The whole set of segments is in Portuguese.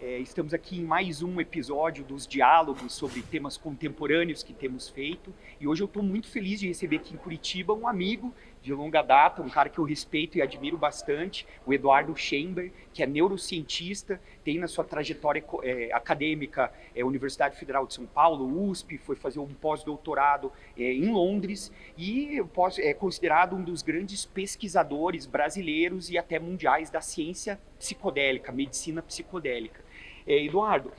Estamos aqui em mais um episódio dos diálogos sobre temas contemporâneos que temos feito. E hoje eu estou muito feliz de receber aqui em Curitiba um amigo de longa data, um cara que eu respeito e admiro bastante, o Eduardo Schember, que é neurocientista, tem na sua trajetória acadêmica Universidade Federal de São Paulo, USP, foi fazer um pós-doutorado em Londres e é considerado um dos grandes pesquisadores brasileiros e até mundiais da ciência psicodélica, medicina psicodélica. Eduardo,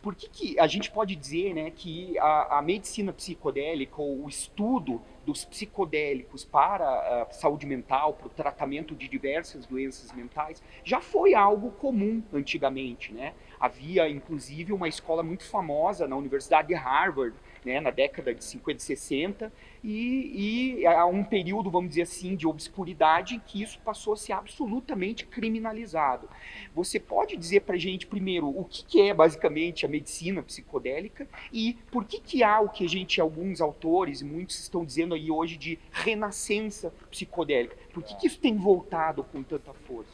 por que a gente pode dizer, né, que a medicina psicodélica, ou o estudo dos psicodélicos para a saúde mental, para o tratamento de diversas doenças mentais, já foi algo comum antigamente, né? Havia, inclusive, uma escola muito famosa na Universidade de Harvard, né, na década de 50 e 60, e há um período, vamos dizer assim, de obscuridade em que isso passou a ser absolutamente criminalizado. Você pode dizer para a gente, primeiro, o que é basicamente a medicina psicodélica e por que há o que alguns autores e muitos estão dizendo aí hoje de renascença psicodélica? Por que isso tem voltado com tanta força?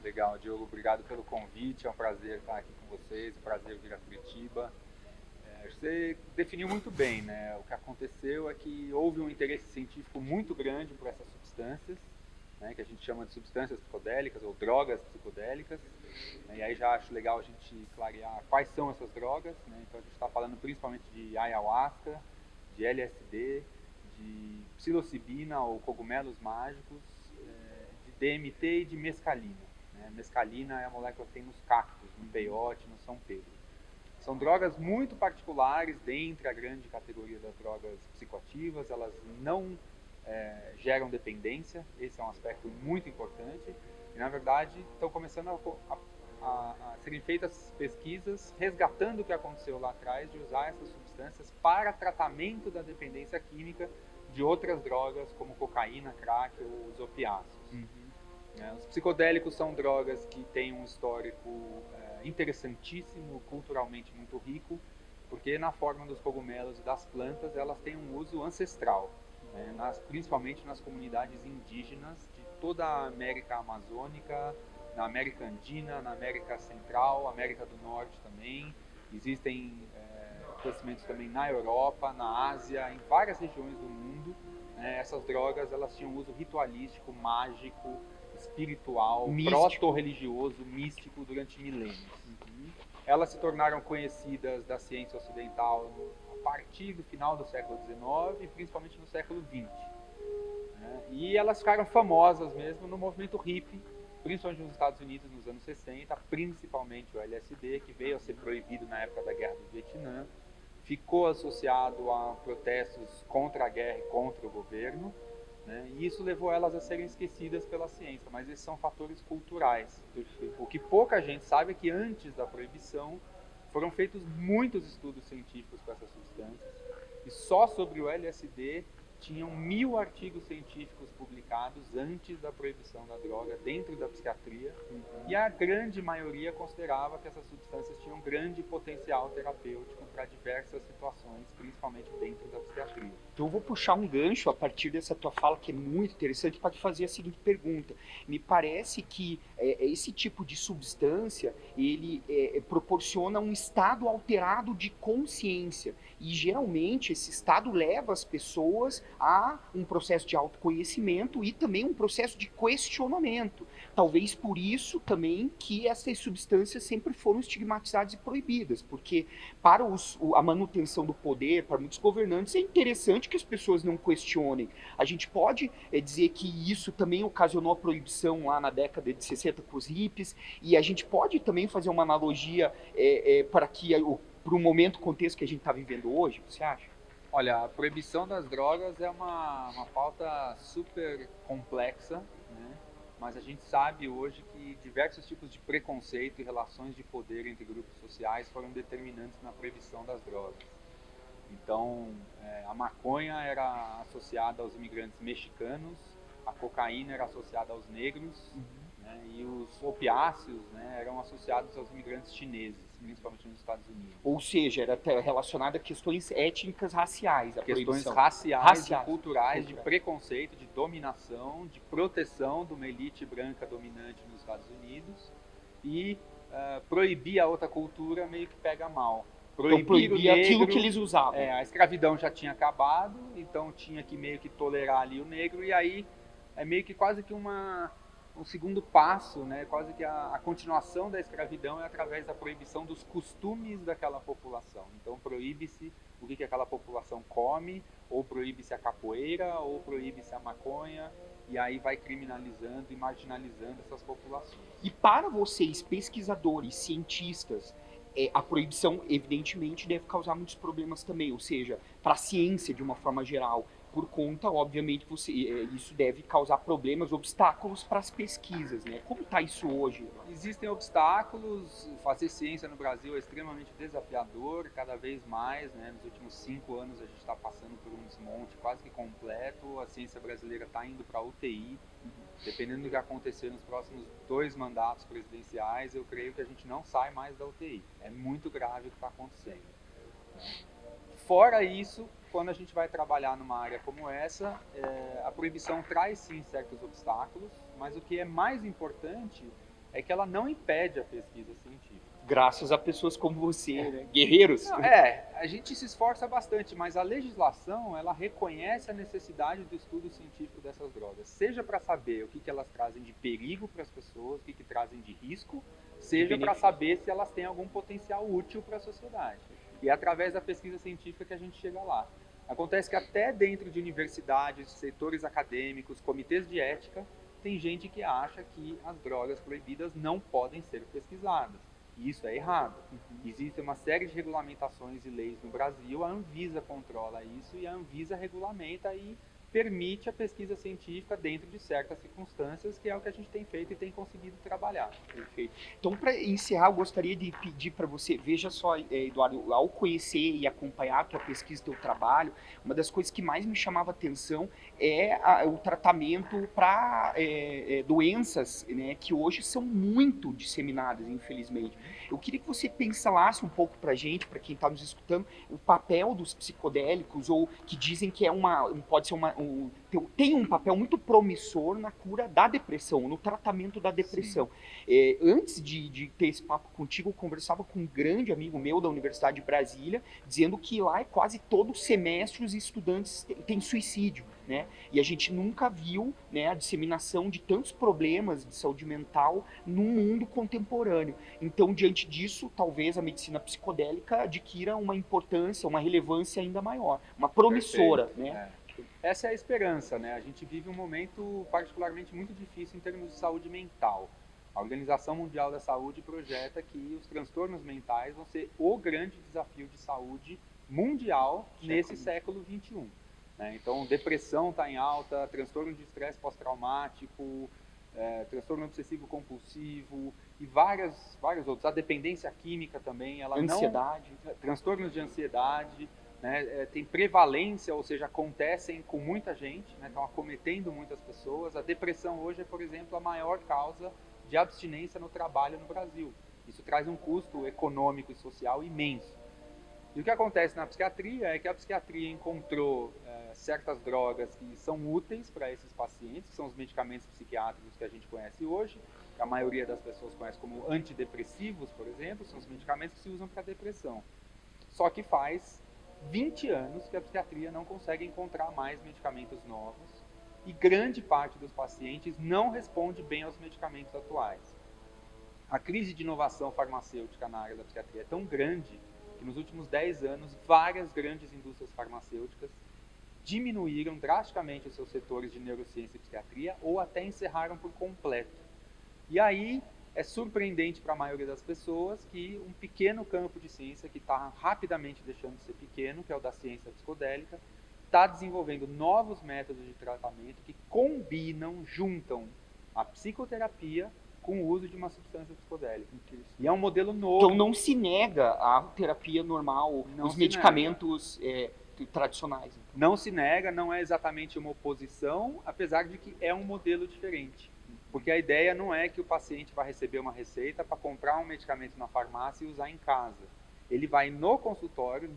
Legal, Diogo, obrigado pelo convite, é um prazer estar aqui com vocês, um prazer vir a Curitiba. Você definiu muito bem, né? O que aconteceu é que houve um interesse científico muito grande por essas substâncias, né, que a gente chama de substâncias psicodélicas ou drogas psicodélicas, né, e aí já acho legal a gente clarear quais são essas drogas, né? Então a gente está falando principalmente de ayahuasca, de LSD, de psilocibina ou cogumelos mágicos, de DMT e de mescalina. Né? Mescalina é a molécula que tem nos cactos, no peiote, no São Pedro. São drogas muito particulares dentre a grande categoria das drogas psicoativas, elas não geram dependência, esse é um aspecto muito importante, e na verdade estão começando a serem feitas pesquisas resgatando o que aconteceu lá atrás de usar essas substâncias para tratamento da dependência química de outras drogas como cocaína, crack ou os opiáceos. Os psicodélicos são drogas que têm um histórico interessantíssimo, culturalmente muito rico, porque na forma dos cogumelos e das plantas elas têm um uso ancestral, né, principalmente nas comunidades indígenas de toda a América Amazônica, na América Andina, na América Central, América do Norte também. Existem conhecimentos também na Europa, na Ásia, em várias regiões do mundo. Essas drogas elas tinham uso ritualístico, mágico, espiritual, proto-religioso, místico durante milênios. Elas se tornaram conhecidas da ciência ocidental a partir do final do século XIX e principalmente no século XX. E elas ficaram famosas mesmo no movimento hippie, principalmente nos Estados Unidos nos anos 60, principalmente o LSD, que veio a ser proibido na época da Guerra do Vietnã, ficou associado a protestos contra a guerra e contra o governo, né? E isso levou elas a serem esquecidas pela ciência, mas esses são fatores culturais. O que pouca gente sabe é que antes da proibição foram feitos muitos estudos científicos com essas substâncias, e só sobre o LSD tinham 1000 artigos científicos publicados antes da proibição da droga dentro da psiquiatria, e a grande maioria considerava que essas substâncias tinham grande potencial terapêutico para diversas situações, principalmente dentro da psiquiatria. Então eu vou puxar um gancho a partir dessa tua fala, que é muito interessante, para te fazer a seguinte pergunta. Me parece que esse tipo de substância, ele proporciona um estado alterado de consciência, e geralmente esse estado leva as pessoas a um processo de autoconhecimento e também um processo de questionamento. Talvez por isso também que essas substâncias sempre foram estigmatizadas e proibidas, porque para a manutenção do poder, para muitos governantes, é interessante que as pessoas não questionem. A gente pode dizer que isso também ocasionou a proibição lá na década de 60 com os hippies, e a gente pode também fazer uma analogia para o momento, contexto que a gente está vivendo hoje, você acha? Olha, a proibição das drogas é uma pauta super complexa, né? Mas a gente sabe hoje que diversos tipos de preconceito e relações de poder entre grupos sociais foram determinantes na proibição das drogas. Então, a maconha era associada aos imigrantes mexicanos, a cocaína era associada aos negros, né, e os opiáceos, né, eram associados aos imigrantes chineses, principalmente nos Estados Unidos. Ou seja, era relacionado a questões étnicas raciais, a questões proibição. raciais e culturais, de preconceito, de dominação, de proteção de uma elite branca dominante nos Estados Unidos, e proibir a outra cultura meio que pega mal. Então proibia aquilo que eles usavam. A escravidão já tinha acabado, então tinha que meio que tolerar ali o negro, e aí é meio que quase que um segundo passo, né? Quase que a continuação da escravidão é através da proibição dos costumes daquela população. Então proíbe-se o que aquela população come, ou proíbe-se a capoeira, ou proíbe-se a maconha, e aí vai criminalizando e marginalizando essas populações. E para vocês, pesquisadores, cientistas, a proibição, evidentemente, deve causar muitos problemas também, ou seja, para a ciência de uma forma geral, por conta, obviamente, isso deve causar problemas, obstáculos para as pesquisas, né? Como está isso hoje? Existem obstáculos, fazer ciência no Brasil é extremamente desafiador, cada vez mais, né? Nos últimos 5 anos a gente está passando por um desmonte quase que completo, a ciência brasileira está indo para a UTI, dependendo do que acontecer nos próximos 2 mandatos presidenciais, eu creio que a gente não sai mais da UTI. É muito grave o que está acontecendo. Fora isso, quando a gente vai trabalhar numa área como essa, a proibição traz sim certos obstáculos, mas o que é mais importante é que ela não impede a pesquisa científica. Graças a pessoas como você, né? Guerreiros. Não, a gente se esforça bastante, mas a legislação, ela reconhece a necessidade do estudo científico dessas drogas, seja para saber o que elas trazem de perigo para as pessoas, o que trazem de risco, seja para saber se elas têm algum potencial útil para a sociedade. E é através da pesquisa científica que a gente chega lá. Acontece que até dentro de universidades, setores acadêmicos, comitês de ética, tem gente que acha que as drogas proibidas não podem ser pesquisadas. E isso é errado. Existe uma série de regulamentações e leis no Brasil, a Anvisa controla isso e a Anvisa regulamenta e permite a pesquisa científica dentro de certas circunstâncias, que é o que a gente tem feito e tem conseguido trabalhar. Perfeito. Então, para encerrar, eu gostaria de pedir para você, veja só, Eduardo, ao conhecer e acompanhar a tua pesquisa, teu trabalho, uma das coisas que mais me chamava a atenção é o tratamento para doenças, né, que hoje são muito disseminadas, infelizmente. Eu queria que você pensalasse um pouco para a gente, para quem está nos escutando, o papel dos psicodélicos, ou que dizem que pode ser tem um papel muito promissor na cura da depressão, no tratamento da depressão. Antes de ter esse papo contigo, eu conversava com um grande amigo meu da Universidade de Brasília, dizendo que lá é quase todo semestre os estudantes têm suicídio, né? E a gente nunca viu, né, a disseminação de tantos problemas de saúde mental no mundo contemporâneo. Então, diante disso, talvez a medicina psicodélica adquira uma importância, uma relevância ainda maior, uma promissora, Perfeito, né? Essa é a esperança, né? A gente vive um momento particularmente muito difícil em termos de saúde mental. A Organização Mundial da Saúde projeta que os transtornos mentais vão ser o grande desafio de saúde mundial nesse século XXI. Né? Então, depressão está em alta, transtorno de estresse pós-traumático, transtorno obsessivo-compulsivo e vários outros. A dependência química também, Ansiedade. Transtornos de ansiedade. Né, tem prevalência, ou seja, acontecem com muita gente, né, estão acometendo muitas pessoas. A depressão hoje é, por exemplo, a maior causa de abstinência no trabalho no Brasil. Isso traz um custo econômico e social imenso. E o que acontece na psiquiatria é que a psiquiatria encontrou certas drogas que são úteis para esses pacientes, que são os medicamentos psiquiátricos que a gente conhece hoje, que a maioria das pessoas conhece como antidepressivos, por exemplo, são os medicamentos que se usam para depressão. Só que faz 20 anos que a psiquiatria não consegue encontrar mais medicamentos novos e grande parte dos pacientes não responde bem aos medicamentos atuais. A crise de inovação farmacêutica na área da psiquiatria é tão grande que nos últimos 10 anos várias grandes indústrias farmacêuticas diminuíram drasticamente os seus setores de neurociência e psiquiatria ou até encerraram por completo. E aí é surpreendente para a maioria das pessoas que um pequeno campo de ciência que está rapidamente deixando de ser pequeno, que é o da ciência psicodélica, está desenvolvendo novos métodos de tratamento que combinam, juntam a psicoterapia com o uso de uma substância psicodélica. E é um modelo novo. Então não se nega a terapia normal, os medicamentos tradicionais. Não se nega, não é exatamente uma oposição, apesar de que é um modelo diferente. Porque a ideia não é que o paciente vai receber uma receita para comprar um medicamento na farmácia e usar em casa. Ele vai no consultório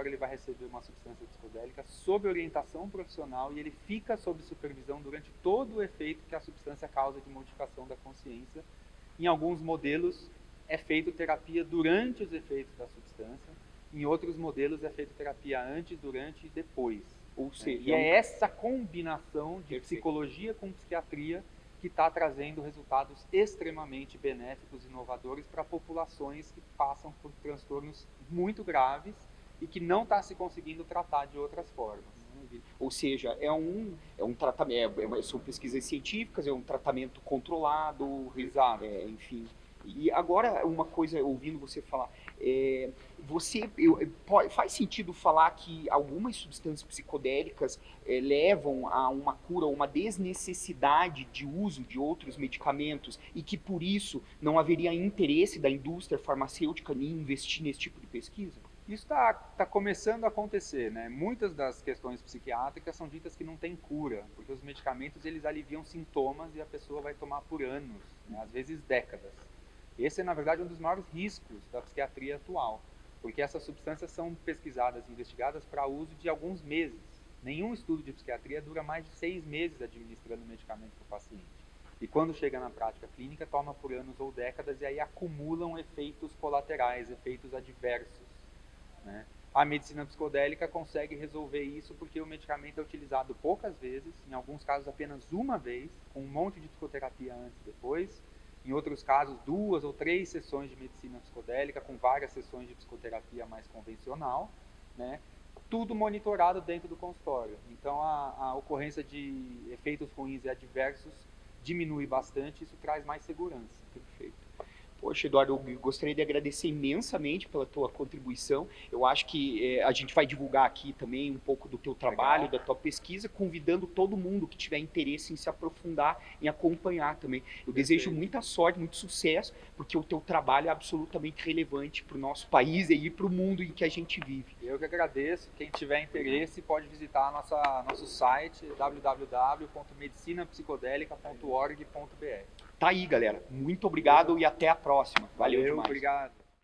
ele vai receber uma substância psicodélica sob orientação profissional e ele fica sob supervisão durante todo o efeito que a substância causa de modificação da consciência. Em alguns modelos, é feito terapia durante os efeitos da substância, em outros modelos é feito terapia antes, durante e depois. Ou seja, E é essa combinação de Perfeito. psicologia com psiquiatria que está trazendo resultados extremamente benéficos e inovadores para populações que passam por transtornos muito graves e que não está se conseguindo tratar de outras formas. Ou seja, é um tratamento, são pesquisas científicas, é um tratamento controlado, Exato. Enfim. E agora, uma coisa, ouvindo você falar, faz sentido falar que algumas substâncias psicodélicas levam a uma cura, uma desnecessidade de uso de outros medicamentos e que por isso não haveria interesse da indústria farmacêutica em investir nesse tipo de pesquisa? Isso tá começando a acontecer, né? Muitas das questões psiquiátricas são ditas que não tem cura, porque os medicamentos eles aliviam sintomas e a pessoa vai tomar por anos, né? Às vezes décadas. Esse é, na verdade, um dos maiores riscos da psiquiatria atual, porque essas substâncias são pesquisadas e investigadas para uso de alguns meses. Nenhum estudo de psiquiatria dura mais de 6 meses administrando medicamento para o paciente. E quando chega na prática clínica, toma por anos ou décadas e aí acumulam efeitos colaterais, efeitos adversos. Né? A medicina psicodélica consegue resolver isso porque o medicamento é utilizado poucas vezes, em alguns casos apenas uma vez, com um monte de psicoterapia antes e depois, em outros casos 2 ou 3 sessões de medicina psicodélica, com várias sessões de psicoterapia mais convencional, né? Tudo monitorado dentro do consultório. Então a ocorrência de efeitos ruins e adversos diminui bastante, isso traz mais segurança. Perfeito. Poxa, Eduardo, eu gostaria de agradecer imensamente pela tua contribuição. Eu acho que a gente vai divulgar aqui também um pouco do teu trabalho, Legal. da tua pesquisa, convidando todo mundo que tiver interesse em se aprofundar, em acompanhar também. Eu desejo muita sorte, muito sucesso, porque o teu trabalho é absolutamente relevante para o nosso país e para o mundo em que a gente vive. Eu que agradeço. Quem tiver interesse pode visitar nosso site www.medicinapsicodelica.org.br. Tá aí, galera. Muito obrigado e até a próxima. Valeu demais. Obrigado.